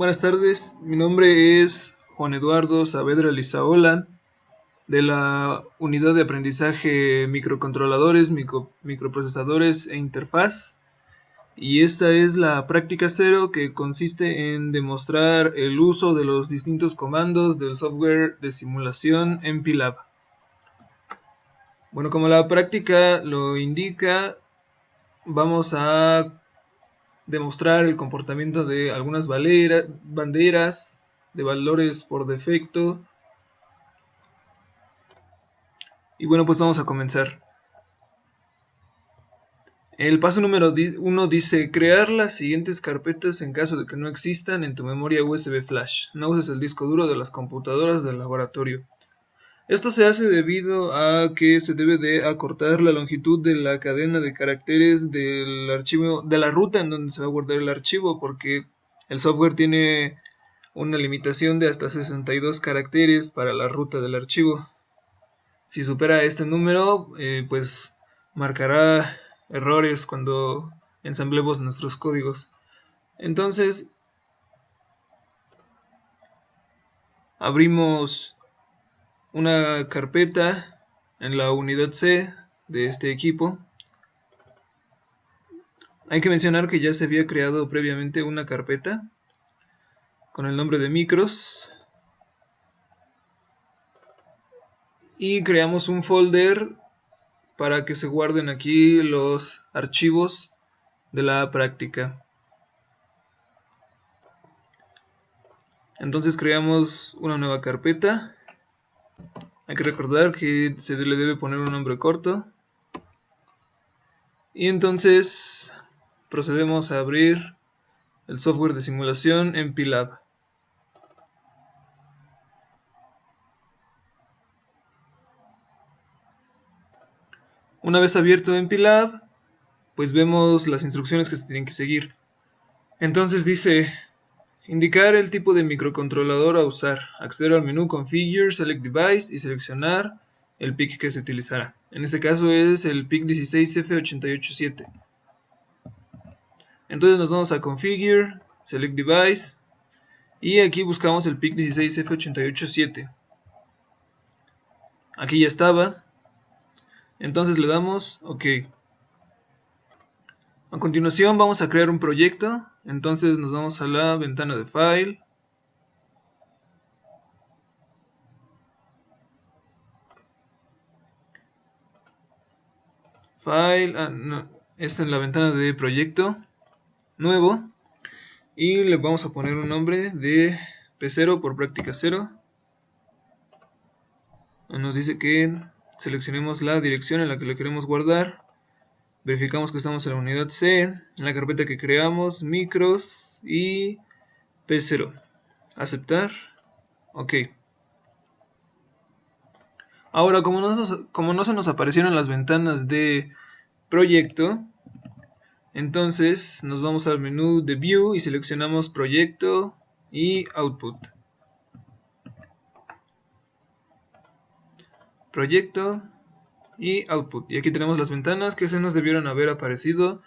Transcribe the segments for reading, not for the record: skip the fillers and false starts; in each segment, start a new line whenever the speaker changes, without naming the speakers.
Buenas tardes, mi nombre es Juan Eduardo Saavedra Lizaola, de la Unidad de Aprendizaje Microcontroladores, Microprocesadores e Interfaz, y esta es la práctica cero, que consiste en demostrar el uso de los distintos comandos del software de simulación en MPLAB. Bueno, como la práctica lo indica, vamos a demostrar el comportamiento de algunas banderas de valores por defecto. Y bueno, pues vamos a comenzar. El paso número 1 dice: crear las siguientes carpetas en caso de que no existan en tu memoria USB flash. No uses el disco duro de las computadoras del laboratorio. Esto se hace debido a que se debe de acortar la longitud de la cadena de caracteres del archivo, de la ruta en donde se va a guardar el archivo, porque el software tiene una limitación de hasta 62 caracteres para la ruta del archivo. Si supera este número, pues marcará errores cuando ensamblemos nuestros códigos. Entonces, abrimos una carpeta en la unidad C de este equipo. Hay que mencionar que ya se había creado previamente una carpeta con el nombre de micros, y creamos un folder para que se guarden aquí los archivos de la práctica. Entonces creamos una nueva carpeta. Hay que recordar que se le debe poner un nombre corto. Y entonces procedemos a abrir el software de simulación en MPLAB. Una vez abierto en MPLAB, pues vemos las instrucciones que se tienen que seguir. Entonces dice: indicar el tipo de microcontrolador a usar, acceder al menú Configure, Select Device y seleccionar el PIC que se utilizará. En este caso es el PIC 16F887. Entonces nos vamos a Configure, Select Device, y aquí buscamos el PIC 16F887. Aquí ya estaba. Entonces le damos OK. A continuación vamos a crear un proyecto. Entonces nos vamos a la ventana de File, esta es la ventana de proyecto nuevo, y le vamos a poner un nombre de P0 por práctica 0. Nos dice que seleccionemos la dirección en la que le queremos guardar. Verificamos que estamos en la unidad C, en la carpeta que creamos, micros y P0. Aceptar. OK. Ahora, como no se nos aparecieron las ventanas de proyecto, entonces nos vamos al menú de View y seleccionamos Proyecto y Output. Proyecto y Output. Y aquí tenemos las ventanas que se nos debieron haber aparecido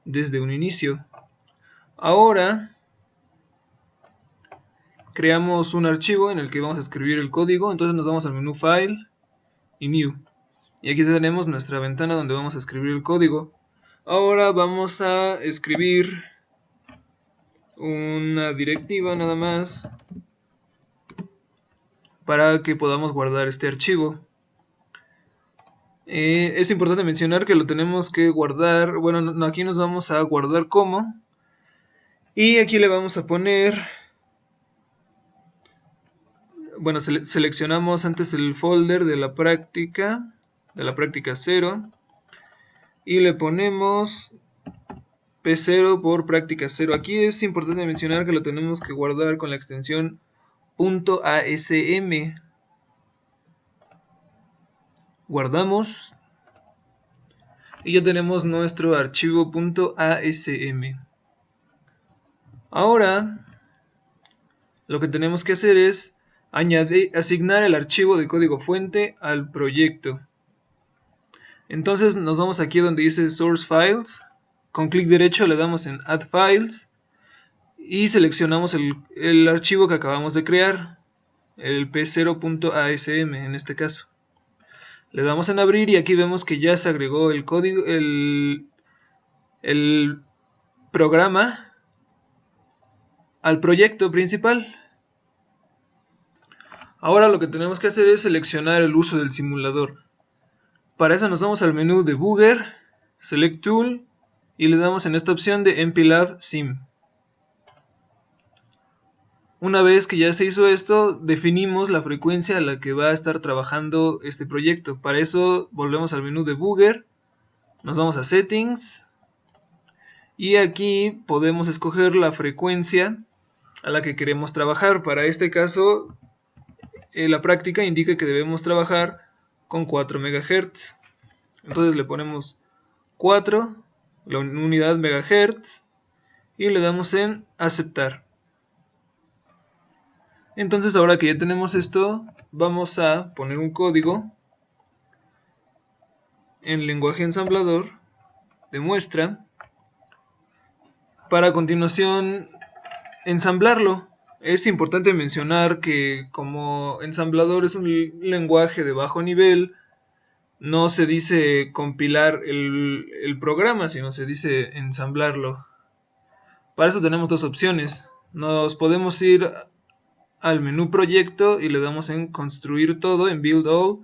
desde un inicio. Ahora creamos un archivo en el que vamos a escribir el código. Entonces nos vamos al menú File y New. Y aquí tenemos nuestra ventana donde vamos a escribir el código. Ahora vamos a escribir una directiva nada más para que podamos guardar este archivo. Es importante mencionar que lo tenemos que guardar, bueno, aquí nos vamos a guardar como, y aquí le vamos a poner, bueno, seleccionamos antes el folder de la práctica 0, y le ponemos P0 por práctica 0. Aquí es importante mencionar que lo tenemos que guardar con la extensión .asm. Guardamos y ya tenemos nuestro archivo .asm. Ahora lo que tenemos que hacer es asignar el archivo de código fuente al proyecto. Entonces nos vamos aquí donde dice Source Files. Con clic derecho le damos en Add Files y seleccionamos el archivo que acabamos de crear, el p0.asm en este caso. Le damos en abrir y aquí vemos que ya se agregó el código, el programa al proyecto principal. Ahora lo que tenemos que hacer es seleccionar el uso del simulador. Para eso nos vamos al menú Debugger, Select Tool y le damos en esta opción de MPLAB Sim. Una vez que ya se hizo esto, definimos la frecuencia a la que va a estar trabajando este proyecto. Para eso volvemos al menú Debugger, nos vamos a Settings y aquí podemos escoger la frecuencia a la que queremos trabajar. Para este caso, la práctica indica que debemos trabajar con 4 MHz. Entonces le ponemos 4, la unidad MHz, y le damos en aceptar. Entonces ahora que ya tenemos esto, vamos a poner un código en lenguaje ensamblador de muestra para a continuación ensamblarlo. Es importante mencionar que como ensamblador es un lenguaje de bajo nivel, no se dice compilar el programa, sino se dice ensamblarlo. Para eso tenemos dos opciones. Nos podemos ir al menú proyecto y le damos en construir todo, en build all,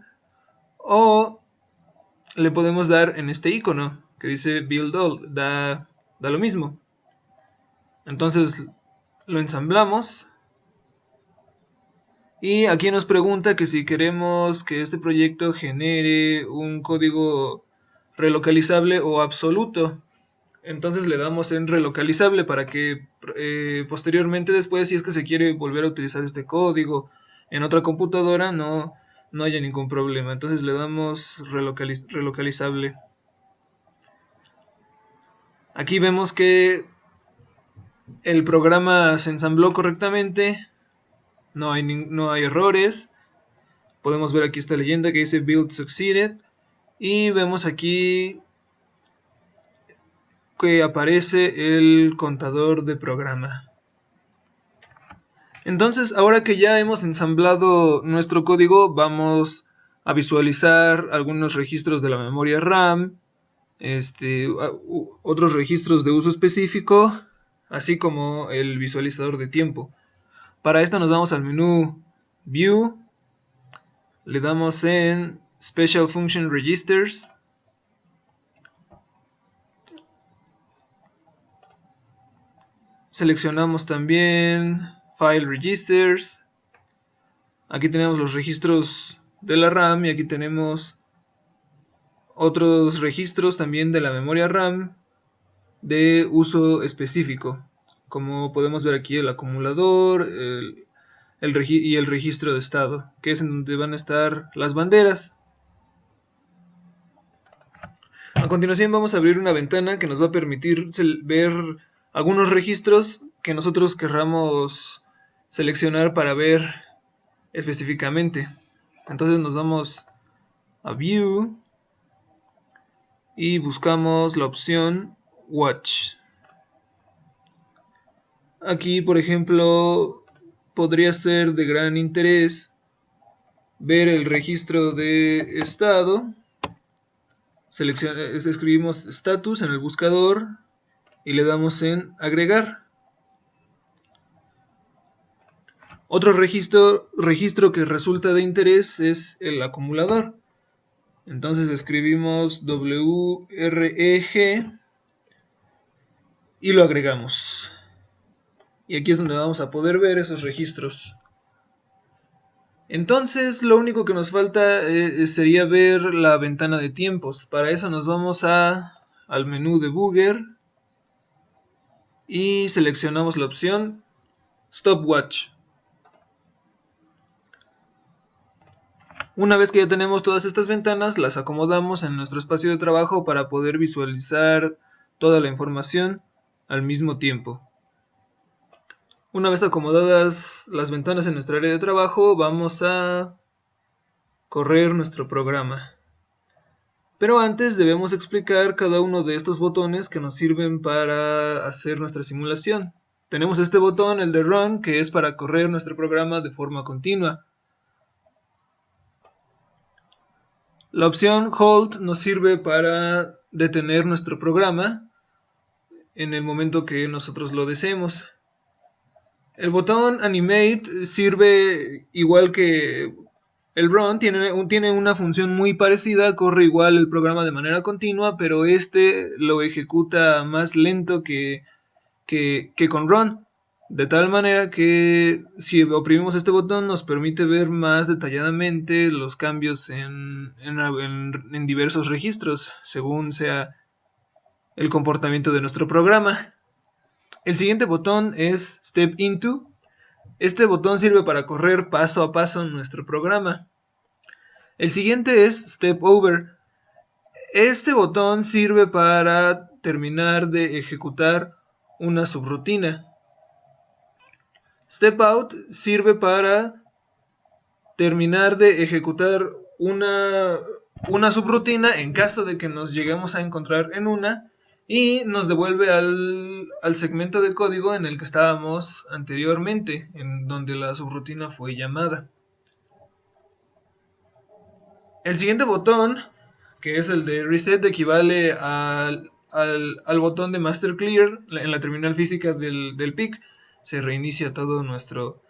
o le podemos dar en este icono que dice build all, da lo mismo. Entonces lo ensamblamos y aquí nos pregunta que si queremos que este proyecto genere un código relocalizable o absoluto. Entonces le damos en relocalizable para que posteriormente después, si es que se quiere volver a utilizar este código en otra computadora, no haya ningún problema. Entonces le damos relocalizable. Aquí vemos que el programa se ensambló correctamente, no hay errores. Podemos ver aquí esta leyenda que dice build succeeded y vemos aquí que aparece el contador de programa. Entonces, ahora que ya hemos ensamblado nuestro código, vamos a visualizar algunos registros de la memoria RAM, otros registros de uso específico, así como el visualizador de tiempo. Para esto nos vamos al menú View, le damos en Special Function Registers, seleccionamos también File Registers. Aquí tenemos los registros de la RAM y aquí tenemos otros registros también de la memoria RAM de uso específico. Como podemos ver aquí el acumulador y el registro de estado, que es en donde van a estar las banderas. A continuación vamos a abrir una ventana que nos va a permitir ver algunos registros que nosotros querramos seleccionar para ver específicamente. Entonces nos vamos a View y buscamos la opción Watch. Aquí, por ejemplo, podría ser de gran interés ver el registro de estado. Escribimos status en el buscador y le damos en agregar. Otro registro que resulta de interés es el acumulador. Entonces escribimos WREG y lo agregamos. Y aquí es donde vamos a poder ver esos registros. Entonces lo único que nos falta sería ver la ventana de tiempos. Para eso nos vamos al menú Debugger y seleccionamos la opción Stopwatch. Una vez que ya tenemos todas estas ventanas, las acomodamos en nuestro espacio de trabajo para poder visualizar toda la información al mismo tiempo. Una vez acomodadas las ventanas en nuestra área de trabajo, vamos a correr nuestro programa. Pero antes debemos explicar cada uno de estos botones que nos sirven para hacer nuestra simulación. tenemos este botón, el de Run, que es para correr nuestro programa de forma continua. La opción Hold nos sirve para detener nuestro programa en el momento que nosotros lo deseemos. El botón Animate sirve igual que el Run, tiene una función muy parecida, corre igual el programa de manera continua, pero este lo ejecuta más lento que con Run. De tal manera que si oprimimos este botón nos permite ver más detalladamente los cambios en diversos registros, según sea el comportamiento de nuestro programa. El siguiente botón es Step Into. Este botón sirve para correr paso a paso nuestro programa. El siguiente es Step Over. Este botón sirve para terminar de ejecutar una subrutina. Step Out sirve para terminar de ejecutar una subrutina en caso de que nos lleguemos a encontrar en una, y nos devuelve al segmento de código en el que estábamos anteriormente, en donde la subrutina fue llamada. El siguiente botón, que es el de Reset, equivale al botón de Master Clear en la terminal física del PIC. Se reinicia todo nuestro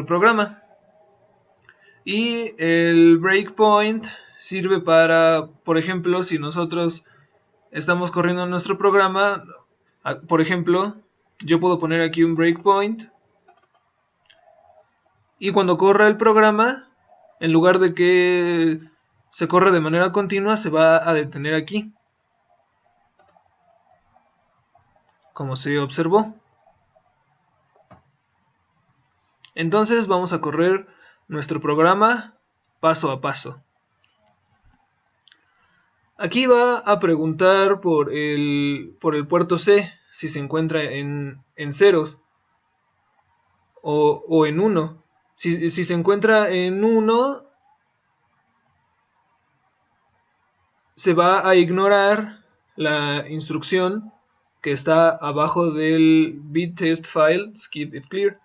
programa. Y el breakpoint sirve para, por ejemplo, si nosotros estamos corriendo nuestro programa, por ejemplo, yo puedo poner aquí un breakpoint, y cuando corra el programa, en lugar de que se corre de manera continua, se va a detener aquí, como se observó. Entonces vamos a correr nuestro programa paso a paso. Aquí va a preguntar por el puerto C, si se encuentra en ceros o en 1. Si se encuentra en 1, se va a ignorar la instrucción que está abajo del bit test file skip if clear.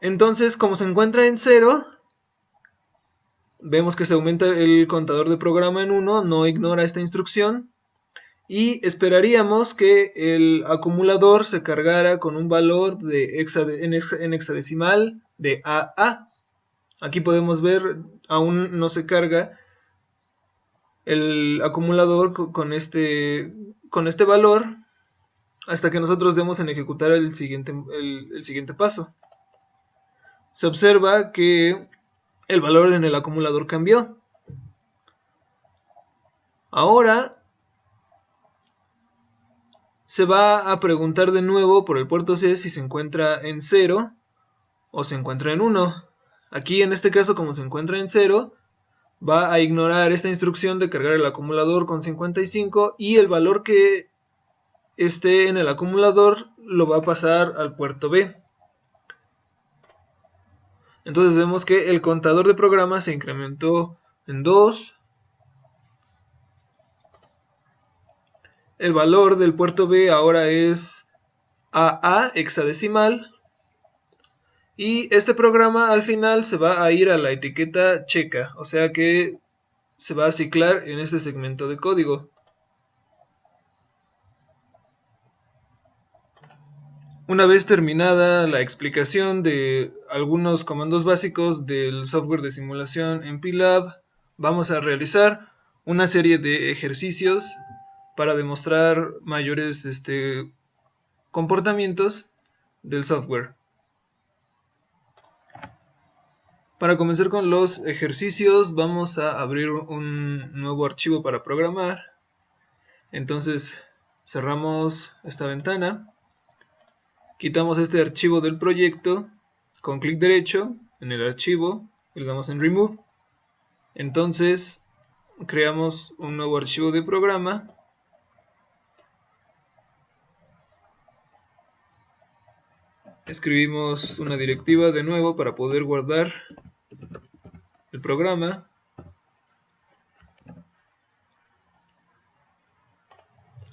Entonces, como se encuentra en 0, vemos que se aumenta el contador de programa en 1, no ignora esta instrucción, y esperaríamos que el acumulador se cargara con un valor en hexadecimal de AA. Aquí podemos ver, aún no se carga el acumulador con este valor, hasta que nosotros demos en ejecutar el siguiente paso. Se observa que el valor en el acumulador cambió. Ahora se va a preguntar de nuevo por el puerto C si se encuentra en 0 o se encuentra en 1. Aquí en este caso, como se encuentra en 0, va a ignorar esta instrucción de cargar el acumulador con 55, y el valor que esté en el acumulador lo va a pasar al puerto B. Entonces vemos que el contador de programa se incrementó en 2. El valor del puerto B ahora es AA hexadecimal, y este programa al final se va a ir a la etiqueta checa, o sea que se va a ciclar en este segmento de código. Una vez terminada la explicación de algunos comandos básicos del software de simulación en PILAB, vamos a realizar una serie de ejercicios para demostrar mayores comportamientos del software. Para comenzar con los ejercicios, vamos a abrir un nuevo archivo para programar. Entonces cerramos esta ventana, quitamos este archivo del proyecto con clic derecho en el archivo y le damos en Remove. Entonces creamos un nuevo archivo de programa. Escribimos una directiva de nuevo para poder guardar el programa.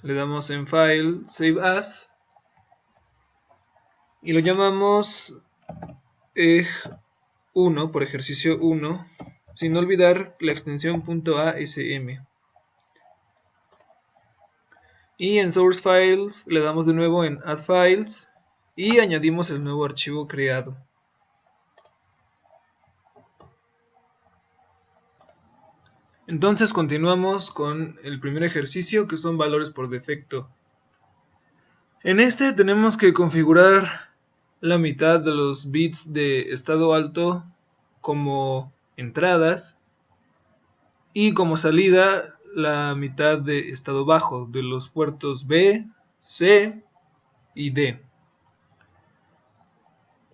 Le damos en File, Save As, y lo llamamos ej1 por ejercicio 1, sin olvidar la extensión .asm. Y en Source Files le damos de nuevo en Add Files y añadimos el nuevo archivo creado. Entonces continuamos con el primer ejercicio, que son valores por defecto. En este tenemos que configurar la mitad de los bits de estado alto como entradas y como salida la mitad de estado bajo de los puertos B, C y D.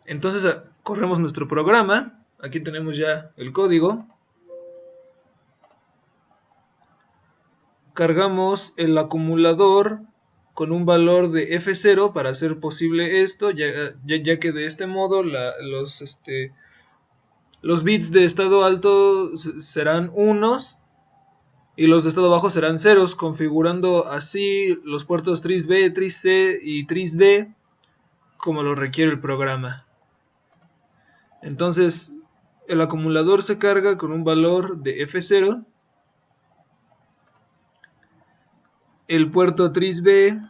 Entonces corremos nuestro programa. Aquí tenemos ya el código. Cargamos el acumulador con un valor de F0 para hacer posible esto, ya que de este modo los bits de estado alto serán unos y los de estado bajo serán ceros, configurando así los puertos tris B, tris C y tris D como lo requiere el programa. Entonces el acumulador se carga con un valor de F0. El puerto tris B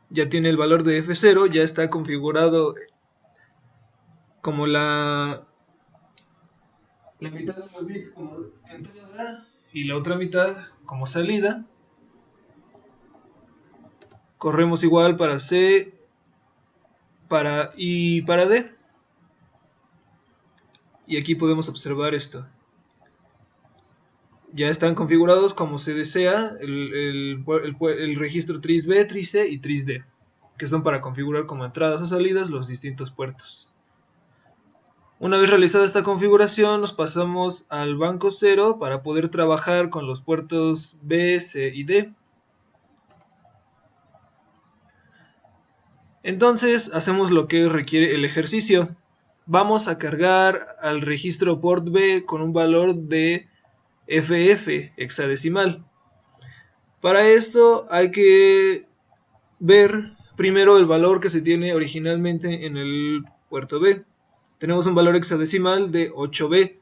ya tiene el valor de F0, ya está configurado como la mitad de los bits como entrada y la otra mitad como salida. Corremos igual para C y para D. Y aquí podemos observar esto. Ya están configurados como se desea el registro tris B, tris C y tris D, que son para configurar como entradas o salidas los distintos puertos. Una vez realizada esta configuración, nos pasamos al banco 0 para poder trabajar con los puertos B, C y D. Entonces hacemos lo que requiere el ejercicio. Vamos a cargar al registro port B con un valor de FF hexadecimal. Para esto hay que ver primero el valor que se tiene originalmente en el puerto B. Tenemos un valor hexadecimal de 8B.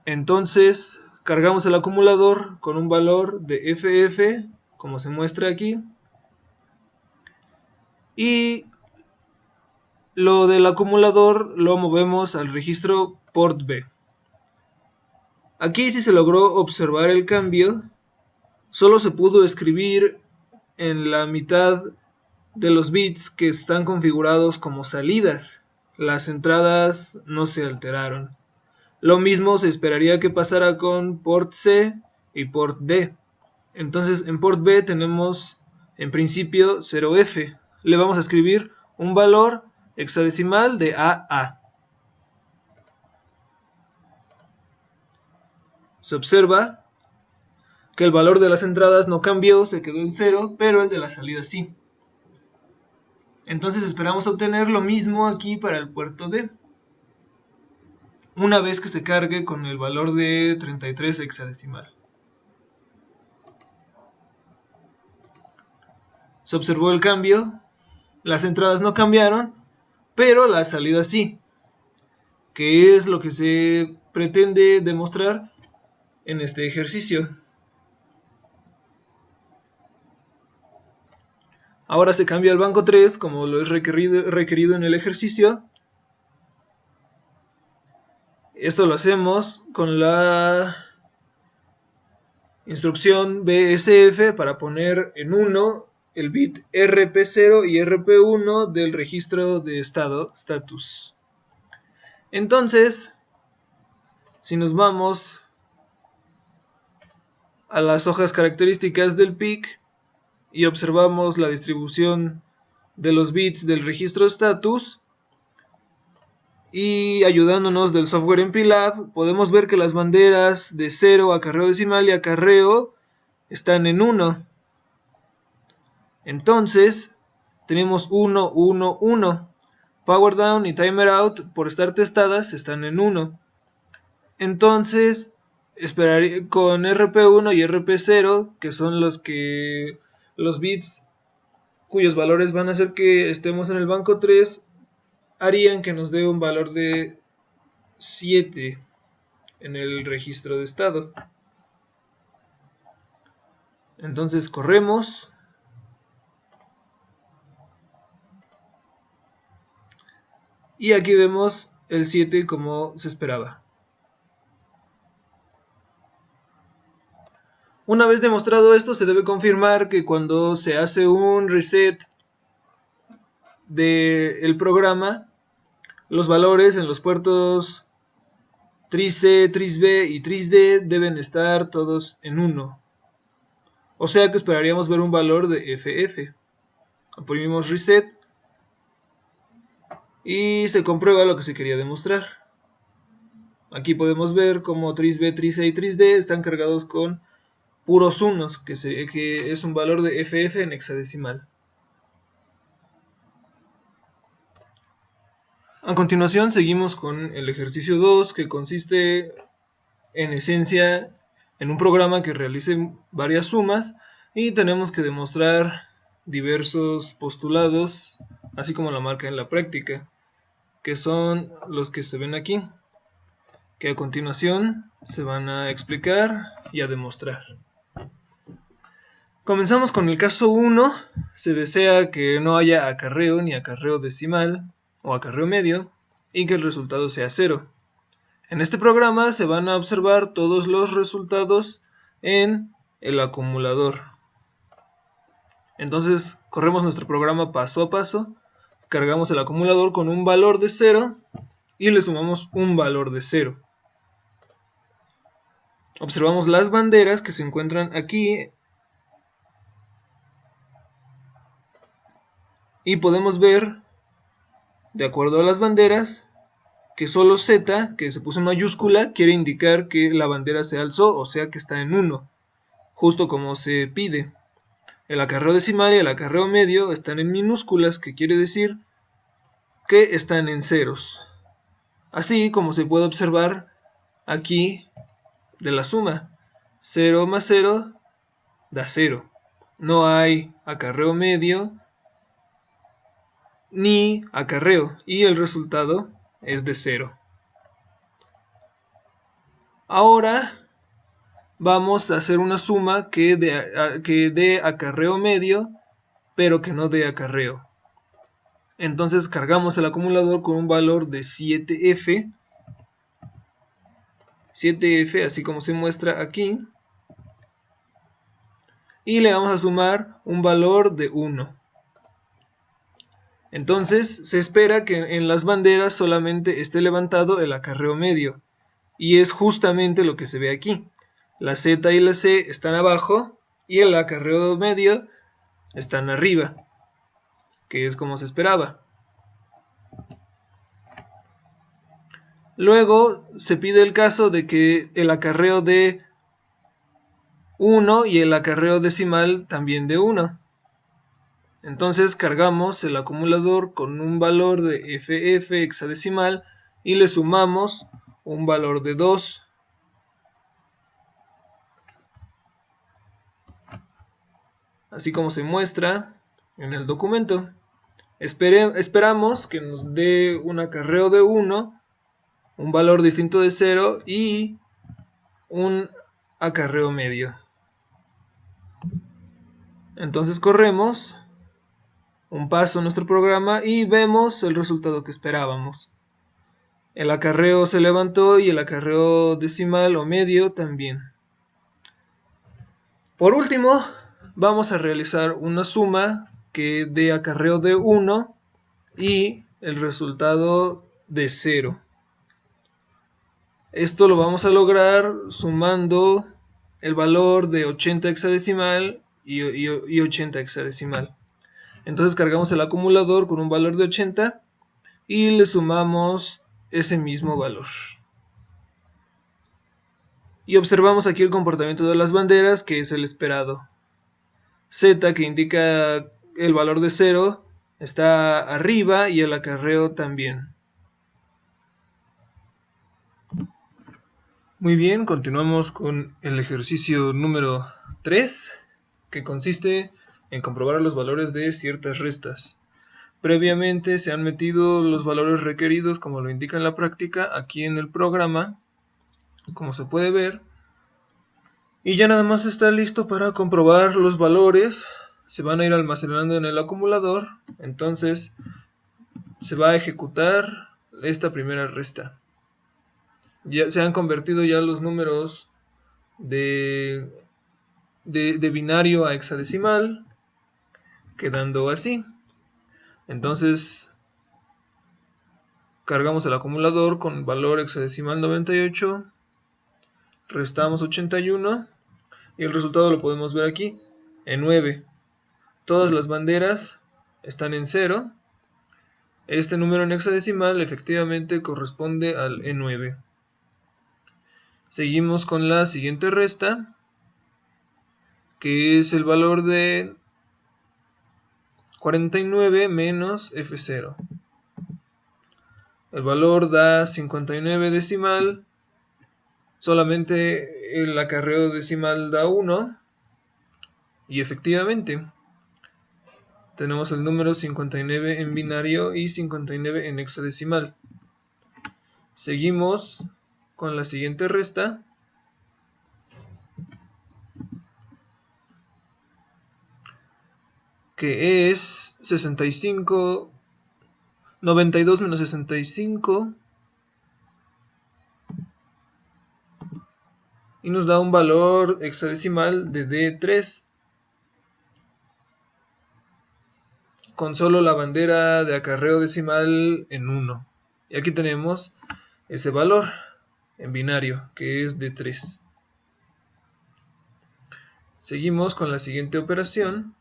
Entonces cargamos el acumulador con un valor de FF, como se muestra aquí. Y lo del acumulador lo movemos al registro port B. Aquí sí se logró observar el cambio. Solo se pudo escribir en la mitad de los bits que están configurados como salidas. Las entradas no se alteraron. Lo mismo se esperaría que pasara con port C y port D. Entonces en port B tenemos en principio 0F. Le vamos a escribir un valor hexadecimal de AA. Se observa que el valor de las entradas no cambió, se quedó en 0, pero el de la salida sí. Entonces esperamos obtener lo mismo aquí para el puerto D, una vez que se cargue con el valor de 33 hexadecimal. Se observó el cambio, las entradas no cambiaron, pero la salida sí, que es lo que se pretende demostrar en este ejercicio. Ahora se cambia al banco 3 como lo es requerido en el ejercicio. Esto lo hacemos con la instrucción BSF para poner en 1 el bit RP0 y RP1 del registro de estado, status. Entonces, si nos vamos a las hojas características del PIC y observamos la distribución de los bits del registro status, y ayudándonos del software en MPLAB, podemos ver que las banderas de 0, acarreo decimal y acarreo están en 1. Entonces tenemos 1, 1, 1. Power down y timer out, por estar testadas, están en 1. Entonces esperaría con RP1 y RP0, que son los bits cuyos valores van a hacer que estemos en el banco 3, harían que nos dé un valor de 7 en el registro de estado. Entonces corremos y aquí vemos el 7 como se esperaba. Una vez demostrado esto, se debe confirmar que cuando se hace un reset del programa, los valores en los puertos tris-C, tris-B y tris-D deben estar todos en 1. O sea que esperaríamos ver un valor de FF. Oprimimos reset y se comprueba lo que se quería demostrar. Aquí podemos ver cómo tris-B, tris-C y tris-D están cargados con puros unos, que es un valor de FF en hexadecimal. A continuación seguimos con el ejercicio 2, que consiste en esencia en un programa que realice varias sumas y tenemos que demostrar diversos postulados, así como la marca en la práctica, que son los que se ven aquí, que a continuación se van a explicar y a demostrar. Comenzamos con el caso 1. Se desea que no haya acarreo ni acarreo decimal o acarreo medio y que el resultado sea 0. En este programa se van a observar todos los resultados en el acumulador. Entonces corremos nuestro programa paso a paso, cargamos el acumulador con un valor de 0 y le sumamos un valor de 0. Observamos las banderas que se encuentran aquí y podemos ver, de acuerdo a las banderas, que solo Z, que se puso en mayúscula, quiere indicar que la bandera se alzó, o sea que está en 1, justo como se pide. El acarreo decimal y el acarreo medio están en minúsculas, que quiere decir que están en ceros. Así como se puede observar aquí de la suma, 0 más 0 da 0. No hay acarreo medio ni acarreo y el resultado es de 0. Ahora vamos a hacer una suma que dé acarreo medio, pero que no dé acarreo. Entonces cargamos el acumulador con un valor de 7F, 7F así como se muestra aquí, y le vamos a sumar un valor de 1. Entonces se espera que en las banderas solamente esté levantado el acarreo medio, y es justamente lo que se ve aquí. La Z y la C están abajo y el acarreo medio están arriba, que es como se esperaba. Luego se pide el caso de que el acarreo de 1 y el acarreo decimal también de 1. Entonces cargamos el acumulador con un valor de FF hexadecimal y le sumamos un valor de 2. Así como se muestra en el documento. Esperamos que nos dé un acarreo de 1, un valor distinto de 0 y un acarreo medio. Entonces corremos un paso en nuestro programa y vemos el resultado que esperábamos. El acarreo se levantó y el acarreo decimal o medio también. Por último, vamos a realizar una suma que dé acarreo de 1 y el resultado de 0. Esto lo vamos a lograr sumando el valor de 80 hexadecimal y 80 hexadecimal. Entonces cargamos el acumulador con un valor de 80 y le sumamos ese mismo valor. Y observamos aquí el comportamiento de las banderas, que es el esperado. Z, que indica el valor de 0, está arriba y el acarreo también. Muy bien, continuamos con el ejercicio número 3, que consiste en comprobar los valores de ciertas restas. Previamente se han metido los valores requeridos, como lo indica en la práctica, aquí en el programa, como se puede ver, y ya nada más está listo para comprobar los valores. Se van a ir almacenando en el acumulador, entonces se va a ejecutar esta primera resta. Ya se han convertido ya los números de binario a hexadecimal, quedando así. Entonces cargamos el acumulador con valor hexadecimal 98, restamos 81 y el resultado lo podemos ver aquí en 9. Todas las banderas están en 0. Este número en hexadecimal efectivamente corresponde al E9. Seguimos con la siguiente resta, que es el valor de 49 menos F0. El valor da 59 decimal, solamente el acarreo decimal da 1, y efectivamente tenemos el número 59 en binario y 59 en hexadecimal. Seguimos con la siguiente resta, que es 92 menos 65, y nos da un valor hexadecimal de D3, con solo la bandera de acarreo decimal en 1. Y aquí tenemos ese valor en binario, que es D3. Seguimos con la siguiente operación,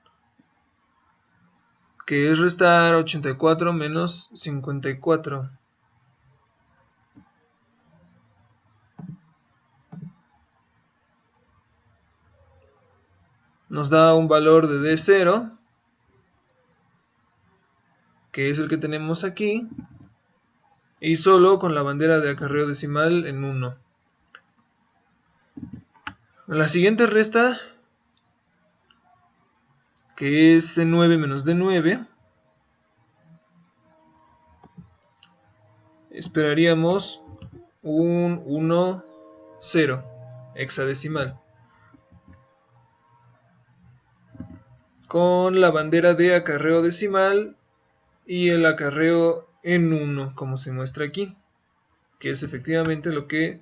que es restar 84 menos 54. Nos da un valor de D0, que es el que tenemos aquí, y solo con la bandera de acarreo decimal en 1. La siguiente resta, que es C9 menos D9, esperaríamos un 1, 0 hexadecimal, con la bandera de acarreo decimal y el acarreo en 1, como se muestra aquí, que es efectivamente lo que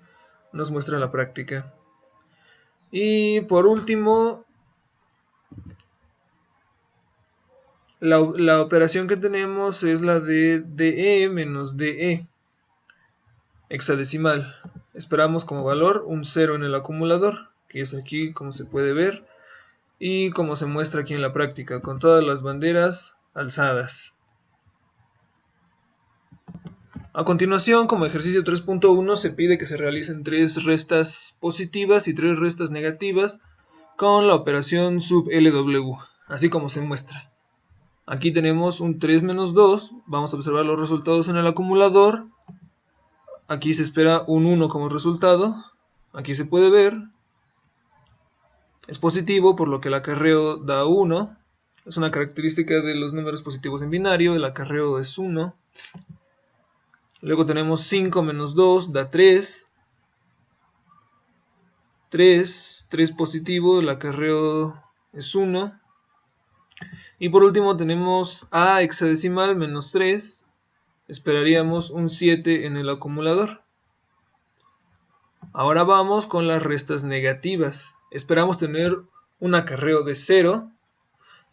nos muestra la práctica. Y por último, la operación que tenemos es la de DE menos DE hexadecimal. Esperamos como valor un 0 en el acumulador, que es aquí como se puede ver y como se muestra aquí en la práctica, con todas las banderas alzadas. A continuación, como ejercicio 3.1, se pide que se realicen 3 restas positivas y 3 restas negativas con la operación sub LW, así como se muestra. Aquí tenemos un 3 menos 2, vamos a observar los resultados en el acumulador. Aquí se espera un 1 como resultado, aquí se puede ver, es positivo por lo que el acarreo da 1, es una característica de los números positivos en binario, el acarreo es 1. Luego tenemos 5 menos 2 da 3, 3 positivo, el acarreo es 1. Y por último tenemos A hexadecimal menos 3, esperaríamos un 7 en el acumulador. Ahora vamos con las restas negativas, esperamos tener un acarreo de 0.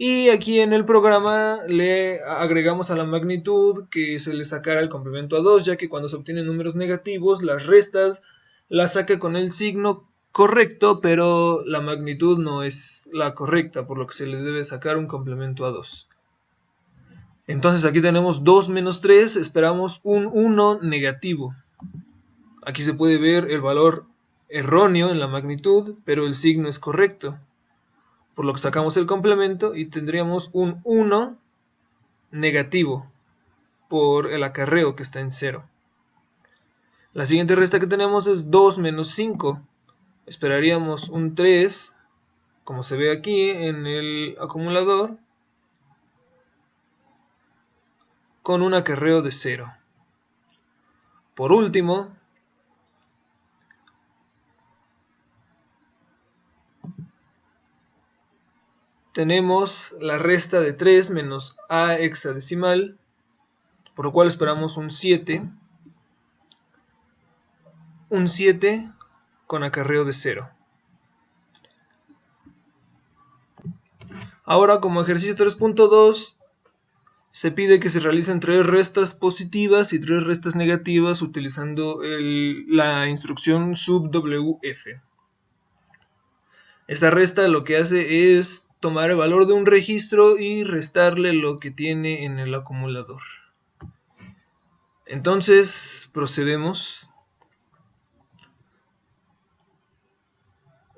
Y aquí en el programa le agregamos a la magnitud que se le sacara el complemento a 2, ya que cuando se obtienen números negativos, las restas las saca con el signo correcto, pero la magnitud no es la correcta, por lo que se le debe sacar un complemento a 2. Entonces aquí tenemos 2 menos 3, esperamos un 1 negativo. Aquí se puede ver el valor erróneo en la magnitud, pero el signo es correcto, por lo que sacamos el complemento y tendríamos un 1 negativo por el acarreo que está en 0. La siguiente resta que tenemos es 2 menos 5. Esperaríamos un 3 como se ve aquí en el acumulador, con un acarreo de 0. Por último, tenemos la resta de 3 menos a hexadecimal, por lo cual esperamos un 7 con acarreo de 0. Ahora, como ejercicio 3.2, se pide que se realicen 3 restas positivas y 3 restas negativas utilizando la instrucción subwf. Esta resta lo que hace es tomar el valor de un registro y restarle lo que tiene en el acumulador. Entonces procedemos.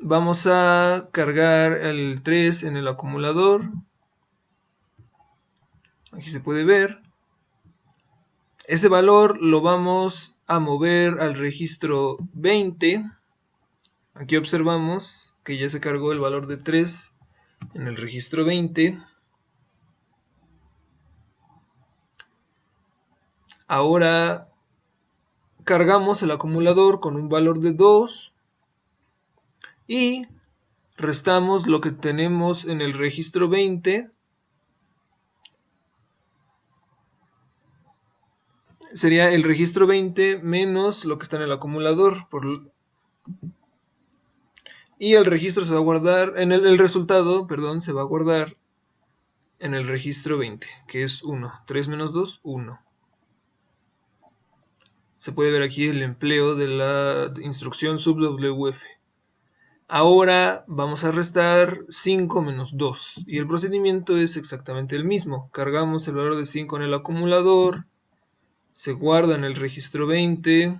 Vamos a cargar el 3 en el acumulador. Aquí se puede ver. Ese valor lo vamos a mover al registro 20. Aquí observamos que ya se cargó el valor de 3 en el registro 20. Ahora cargamos el acumulador con un valor de 2 y restamos lo que tenemos en el registro 20. Sería el registro 20 menos lo que está en el acumulador. Y el registro se va a guardar, el resultado, perdón, se va a guardar en el registro 20, que es 1. 3 menos 2, 1. Se puede ver aquí el empleo de la instrucción subwf. Ahora vamos a restar 5 menos 2 y el procedimiento es exactamente el mismo. Cargamos el valor de 5 en el acumulador, se guarda en el registro 20,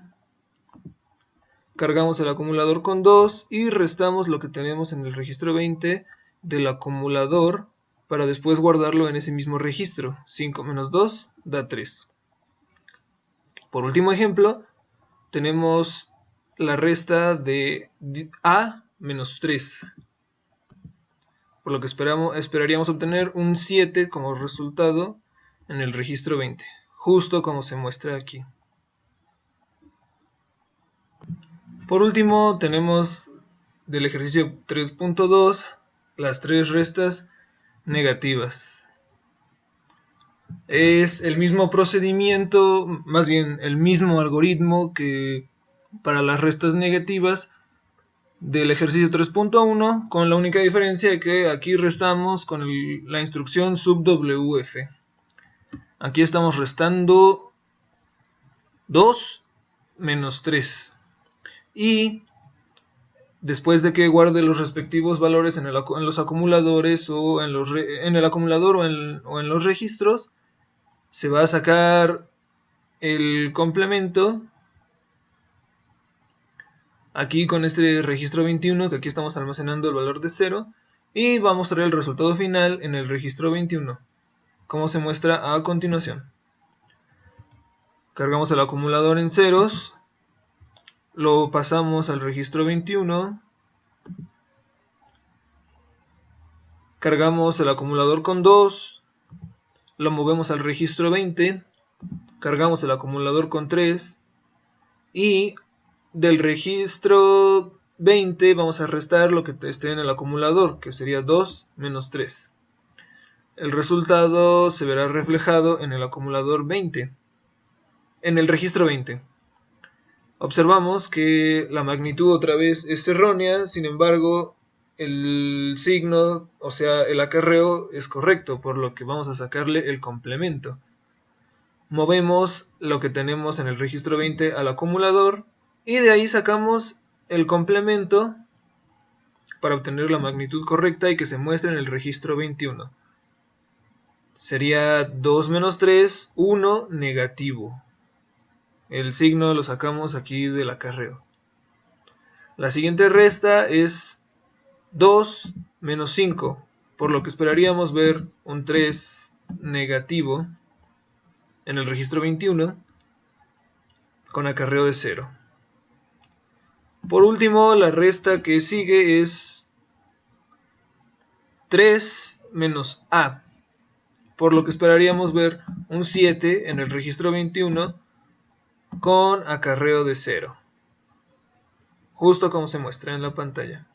cargamos el acumulador con 2 y restamos lo que tenemos en el registro 20 del acumulador para después guardarlo en ese mismo registro. 5 menos 2 da 3. Por último ejemplo, tenemos la resta de a menos 3, por lo que esperaríamos obtener un 7 como resultado en el registro 20, justo como se muestra aquí. Por último, tenemos del ejercicio 3.2 las 3 restas negativas. Es el mismo procedimiento, más bien el mismo algoritmo que para las restas negativas del ejercicio 3.1, con la única diferencia de que aquí restamos con la instrucción subwf. Aquí estamos restando 2 menos 3 y después de que guarde los respectivos valores en los acumuladores o en el acumulador o en los registros, se va a sacar el complemento aquí con este registro 21, que aquí estamos almacenando el valor de 0, y va a mostrar el resultado final en el registro 21, como se muestra a continuación. Cargamos el acumulador en ceros, lo pasamos al registro 21, cargamos el acumulador con 2, lo movemos al registro 20, cargamos el acumulador con 3 y del registro 20 vamos a restar lo que esté en el acumulador, que sería 2 menos 3. El resultado se verá reflejado en el acumulador 20, en el registro 20. Observamos que la magnitud otra vez es errónea, sin embargo el signo, o sea el acarreo, es correcto, por lo que vamos a sacarle el complemento. Movemos lo que tenemos en el registro 20 al acumulador y de ahí sacamos el complemento para obtener la magnitud correcta y que se muestre en el registro 21. Sería 2 menos 3, 1 negativo. El signo lo sacamos aquí del acarreo. La siguiente resta es 2 menos 5, por lo que esperaríamos ver un 3 negativo en el registro 21 con acarreo de 0. Por último, la resta que sigue es 3 menos A, por lo que esperaríamos ver un 7 en el registro 21 con acarreo de 0, justo como se muestra en la pantalla.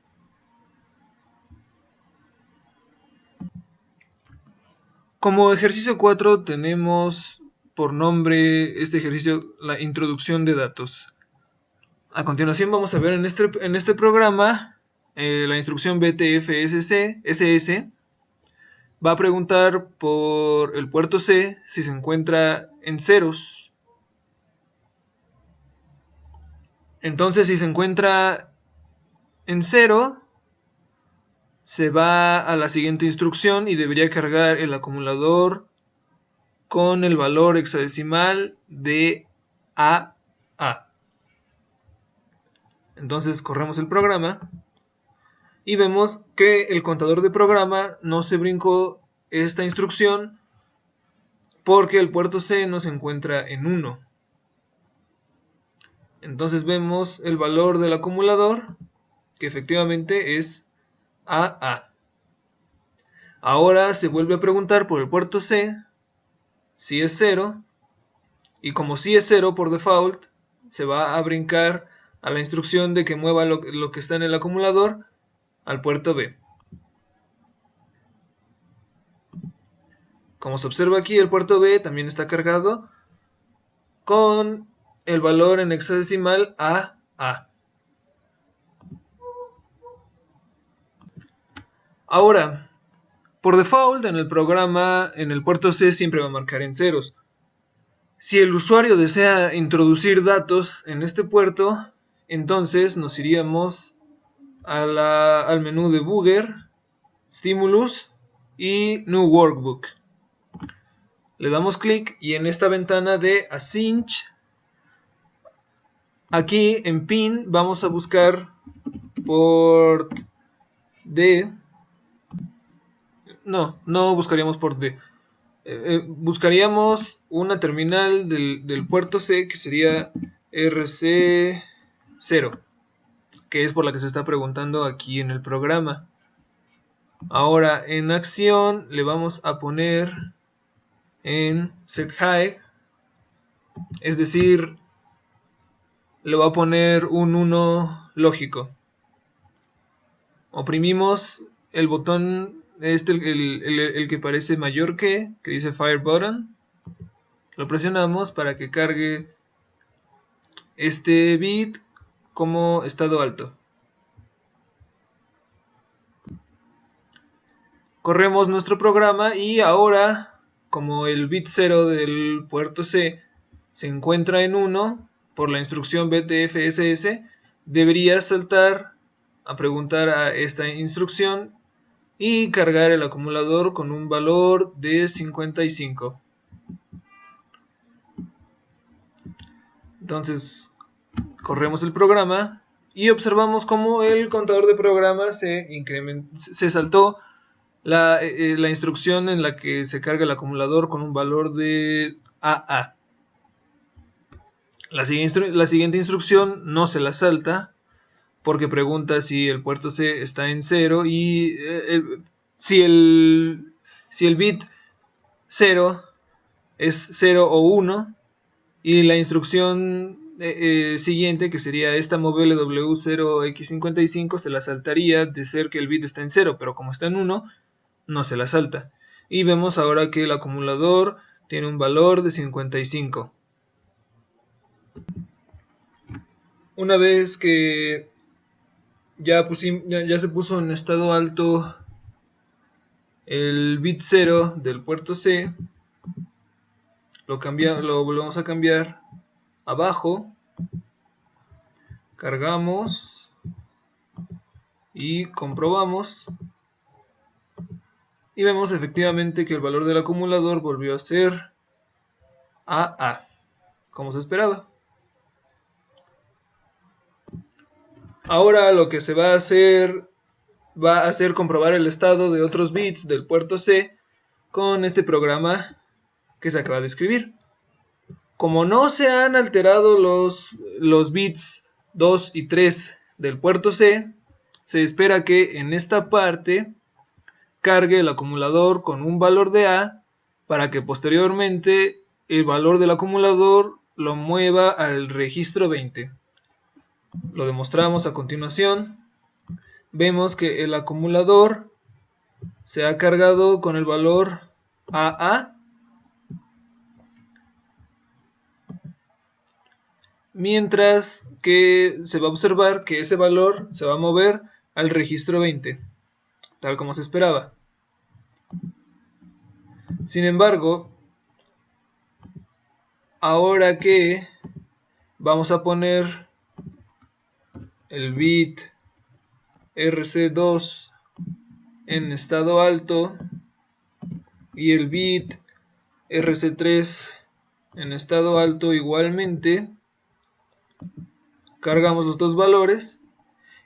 Como ejercicio 4 tenemos por nombre este ejercicio la introducción de datos. A continuación vamos a ver en este programa la instrucción BTFSS va a preguntar por el puerto C si se encuentra en ceros. Entonces, si se encuentra en 0, se va a la siguiente instrucción y debería cargar el acumulador con el valor hexadecimal de AA. Entonces corremos el programa y vemos que el contador de programa no se brincó esta instrucción porque el puerto C no se encuentra en 1. Entonces vemos el valor del acumulador, que efectivamente es AA. Ahora se vuelve a preguntar por el puerto C si es 0, y como si es 0 por default, se va a brincar a la instrucción de que mueva lo que está en el acumulador al puerto B. Como se observa aquí, el puerto B también está cargado con el valor en hexadecimal AA. Ahora, por default en el programa, en el puerto C siempre va a marcar en ceros. Si el usuario desea introducir datos en este puerto, entonces nos iríamos al menú de Debugger, Stimulus y New Workbook. Le damos clic y en esta ventana de Async, aquí en Pin vamos a buscar port D. No buscaríamos port D. Buscaríamos una terminal del puerto C que sería RC0, que es por la que se está preguntando aquí en el programa. Ahora en acción le vamos a poner en set high, es decir, le va a poner un 1 lógico. Oprimimos el botón el que parece mayor que dice Fire Button, lo presionamos para que cargue este bit como estado alto. Corremos nuestro programa y ahora, como el bit 0 del puerto C se encuentra en 1 por la instrucción BTFSS, debería saltar a preguntar a esta instrucción y cargar el acumulador con un valor de 55. Entonces corremos el programa y observamos cómo el contador de programa se saltó la instrucción en la que se carga el acumulador con un valor de AA. La siguiente instrucción no se la salta porque pregunta si el puerto C está en 0 y si el bit 0 es 0 o 1, y la instrucción siguiente, que sería esta movele W0x55, se la saltaría de ser que el bit está en 0, pero como está en 1, no se la salta. Y vemos ahora que el acumulador tiene un valor de 55. Una vez que ya se puso en estado alto el bit 0 del puerto C, lo volvemos a cambiar abajo, cargamos y comprobamos y vemos efectivamente que el valor del acumulador volvió a ser AA, como se esperaba. Ahora lo que se va a hacer comprobar el estado de otros bits del puerto C con este programa que se acaba de escribir. Como no se han alterado los bits 2 y 3 del puerto C, se espera que en esta parte cargue el acumulador con un valor de A para que posteriormente el valor del acumulador lo mueva al registro 20. Lo demostramos a continuación. Vemos que el acumulador se ha cargado con el valor AA, mientras que se va a observar que ese valor se va a mover al registro 20, tal como se esperaba. Sin embargo, ahora que vamos a poner el bit RC2 en estado alto y el bit RC3 en estado alto igualmente, cargamos los dos valores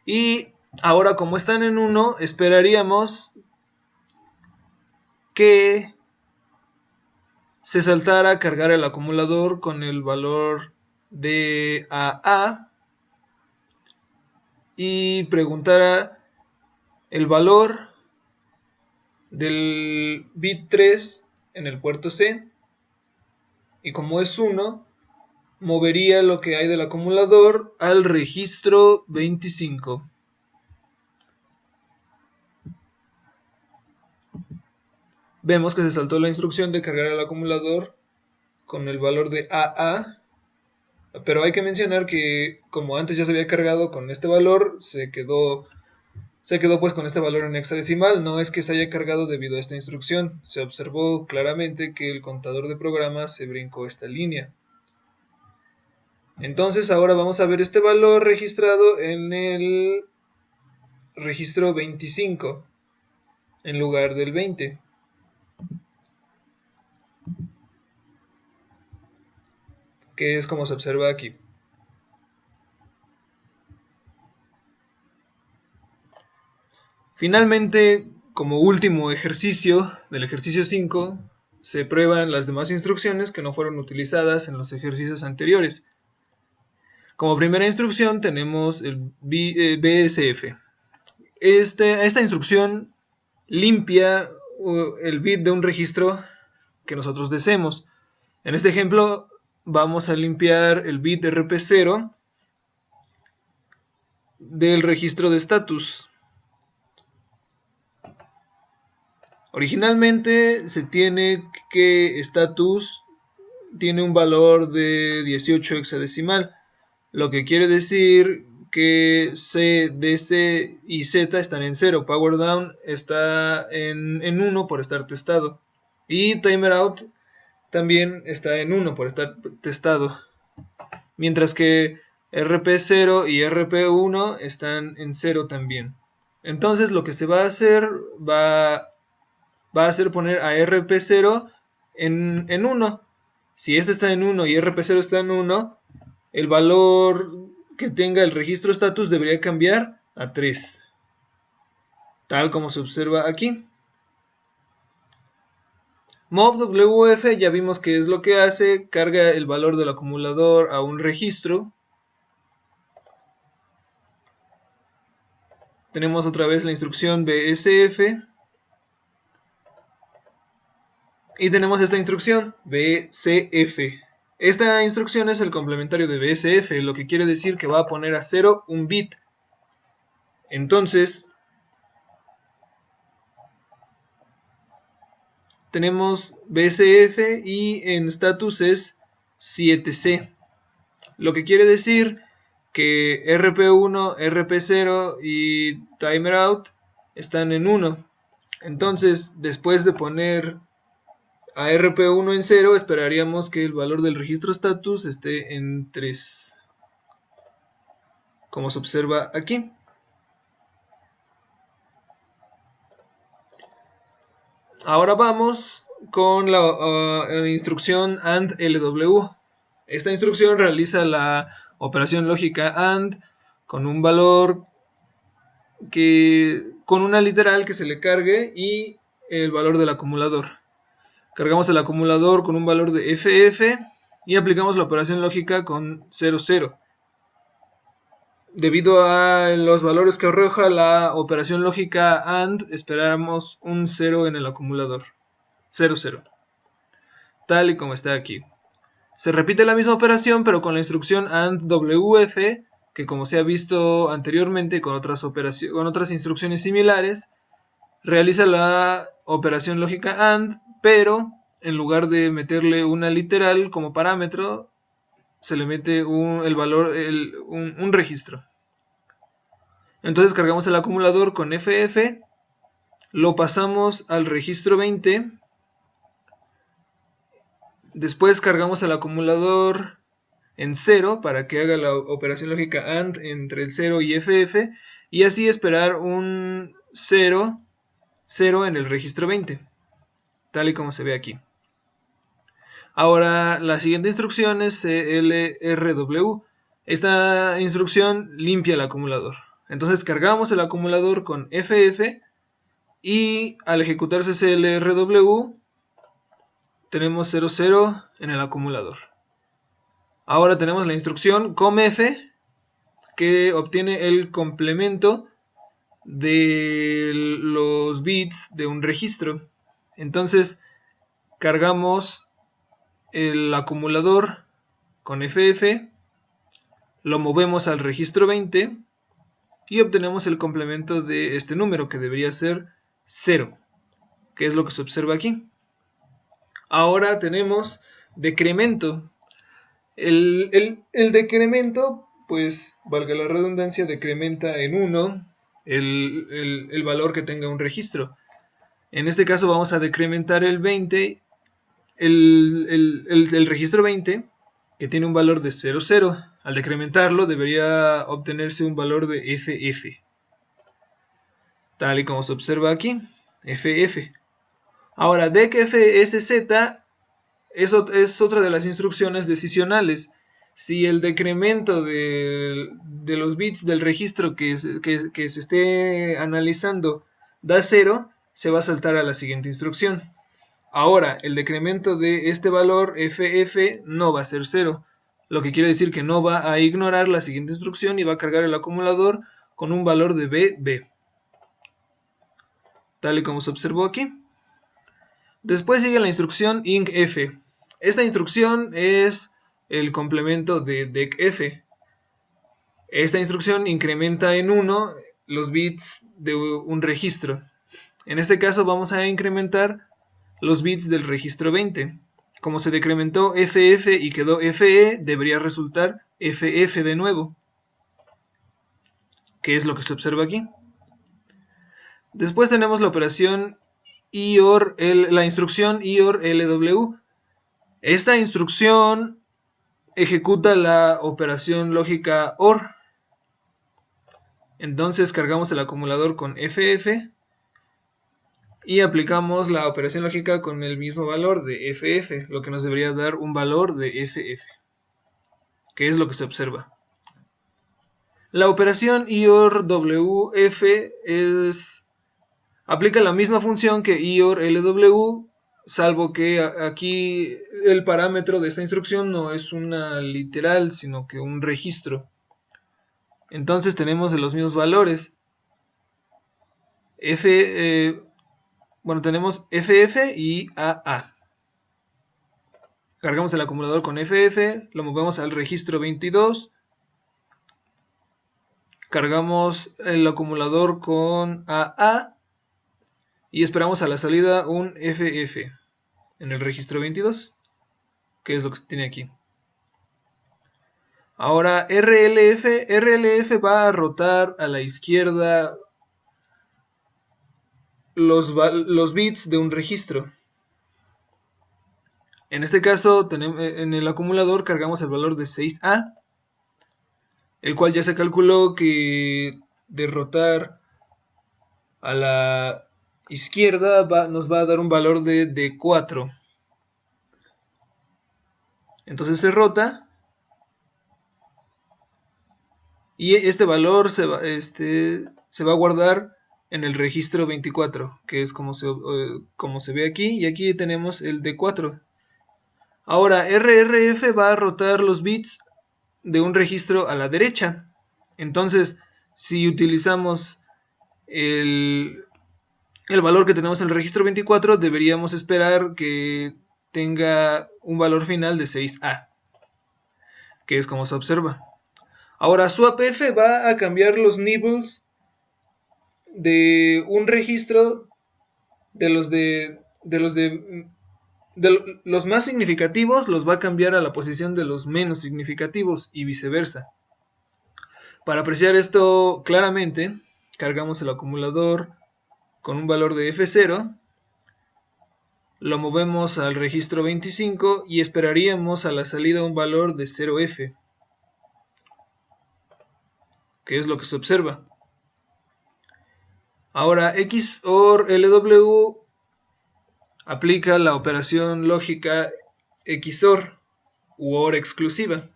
y ahora, como están en 1, esperaríamos que se saltara a cargar el acumulador con el valor de AA y preguntara el valor del bit 3 en el puerto C, y como es 1, movería lo que hay del acumulador al registro 25. Vemos que se saltó la instrucción de cargar el acumulador con el valor de AA, pero hay que mencionar que como antes ya se había cargado con este valor, se quedó pues con este valor en hexadecimal. No es que se haya cargado debido a esta instrucción, se observó claramente que el contador de programas se brincó esta línea. Entonces ahora vamos a ver este valor registrado en el registro 25 en lugar del 20. Que es como se observa aquí. Finalmente, como último ejercicio del ejercicio 5, se prueban las demás instrucciones que no fueron utilizadas en los ejercicios anteriores. Como primera instrucción tenemos el BSF. Esta instrucción limpia el bit de un registro que nosotros deseemos. En este ejemplo vamos a limpiar el bit RP0 del registro de status. Originalmente se tiene que status tiene un valor de 18 hexadecimal, lo que quiere decir que C, DC y Z están en 0, Power Down está en 1 por estar testado, y Timer Out también está en 1 por estar testado, mientras que RP0 y RP1 están en 0 también. Entonces lo que se va a hacer va a ser poner a RP0 en 1. Si este está en 1 y RP0 está en 1, el valor que tenga el registro status debería cambiar a 3, tal como se observa aquí. MobWF ya vimos qué es lo que hace, carga el valor del acumulador a un registro. Tenemos otra vez la instrucción BSF. Y tenemos esta instrucción, BCF. Esta instrucción es el complementario de BSF, lo que quiere decir que va a poner a 0 un bit. Entonces, tenemos BSF y en status es 7C. Lo que quiere decir que RP1, RP0 y Timer Out están en 1. Entonces, después de poner a RP1 en 0, esperaríamos que el valor del registro status esté en 3, como se observa aquí. Ahora vamos con la instrucción AND LW. Esta instrucción realiza la operación lógica AND con un valor con una literal que se le cargue y el valor del acumulador. Cargamos el acumulador con un valor de FF y aplicamos la operación lógica con 0, 0. debido a los valores que arroja la operación lógica AND, esperamos un 0 en el acumulador. 0, 0. Tal y como está aquí. Se repite la misma operación, pero con la instrucción AND WF, que como se ha visto anteriormente con otras instrucciones similares, realiza la operación lógica AND, pero en lugar de meterle una literal como parámetro, se le mete un registro. Entonces cargamos el acumulador con FF, lo pasamos al registro 20, después cargamos el acumulador en 0 para que haga la operación lógica AND entre el 0 y FF, y así esperar un 0, 0 en el registro 20, tal y como se ve aquí. Ahora la siguiente instrucción es CLRW. Esta instrucción limpia el acumulador. Entonces cargamos el acumulador con FF y al ejecutarse CLRW tenemos 00 en el acumulador. Ahora tenemos la instrucción COMF, que obtiene el complemento de los bits de un registro. Entonces cargamos el acumulador con FF, lo movemos al registro 20 y obtenemos el complemento de este número, que debería ser 0, que es lo que se observa aquí. Ahora tenemos decremento. El decremento, pues valga la redundancia, decrementa en 1 el valor que tenga un registro. En este caso vamos a decrementar el 20, el registro 20, que tiene un valor de 0, 0. Al decrementarlo debería obtenerse un valor de FF, tal y como se observa aquí, FF. Ahora, decfsz es otra de las instrucciones decisionales. Si el decremento de los bits del registro que se esté analizando da 0, se va a saltar a la siguiente instrucción. Ahora, el decremento de este valor FF no va a ser 0, lo que quiere decir que no va a ignorar la siguiente instrucción y va a cargar el acumulador con un valor de BB, tal y como se observó aquí. Después sigue la instrucción INCF. Esta instrucción es el complemento de decf. Esta instrucción incrementa en 1 los bits de un registro. En este caso vamos a incrementar los bits del registro 20. Como se decrementó FF y quedó FE, debería resultar FF de nuevo, que es lo que se observa aquí. Después tenemos la operación la instrucción IOR-LW. Esta instrucción ejecuta la operación lógica OR. Entonces cargamos el acumulador con FF y aplicamos la operación lógica con el mismo valor de FF, lo que nos debería dar un valor de FF, que es lo que se observa. La operación IOR-WF aplica la misma función que IOR-LW, salvo que aquí el parámetro de esta instrucción no es una literal, sino que un registro. Entonces tenemos los mismos valores. Tenemos FF y AA. Cargamos el acumulador con FF, lo movemos al registro 22. Cargamos el acumulador con AA y esperamos a la salida un FF en el registro 22, que es lo que se tiene aquí. Ahora RLF va a rotar a la izquierda los bits de un registro. En este caso, en el acumulador cargamos el valor de 6A, el cual ya se calculó que de rotar a la izquierda nos va a dar un valor de 4. Entonces se rota y este valor se va a guardar en el registro 24, que es como se ve aquí, y aquí tenemos el D4. Ahora RRF va a rotar los bits de un registro a la derecha. Entonces, si utilizamos el valor que tenemos en el registro 24, deberíamos esperar que tenga un valor final de 6A, que es como se observa. Ahora, swapf va a cambiar los nibbles de un registro de los más significativos, los va a cambiar a la posición de los menos significativos y viceversa. Para apreciar esto claramente, cargamos el acumulador con un valor de F0, lo movemos al registro 25 y esperaríamos a la salida un valor de 0F, que es lo que se observa. Ahora, XOR LW aplica la operación lógica XOR u OR exclusiva.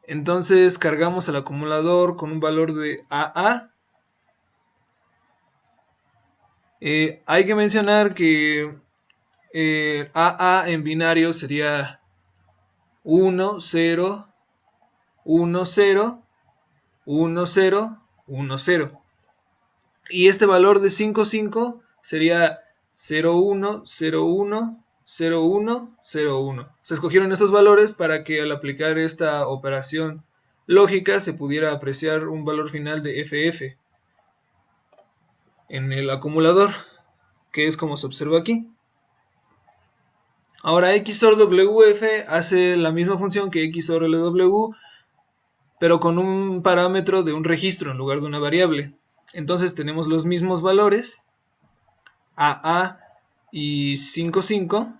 Entonces cargamos el acumulador con un valor de AA. Hay que mencionar que AA en binario sería 1, 0, 1, 0, 1, 0, 1, 0. Y este valor de 5, 5 sería 0, 1, 0, 1, 0, 1, 0, 1. Se escogieron estos valores para que al aplicar esta operación lógica se pudiera apreciar un valor final de FF en el acumulador, que es como se observa aquí. Ahora XOR WF hace la misma función que XOR LW, pero con un parámetro de un registro en lugar de una variable. Entonces tenemos los mismos valores, AA y 5, 5,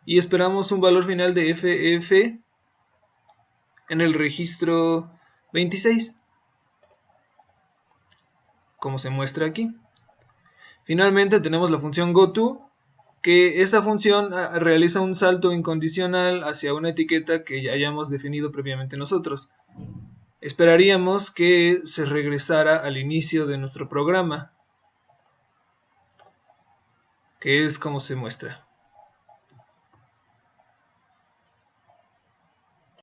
y esperamos un valor final de FF en el registro 26, como se muestra aquí. Finalmente tenemos la función goTo, que esta función realiza un salto incondicional hacia una etiqueta que ya hayamos definido previamente nosotros. Esperaríamos que se regresara al inicio de nuestro programa, que es como se muestra.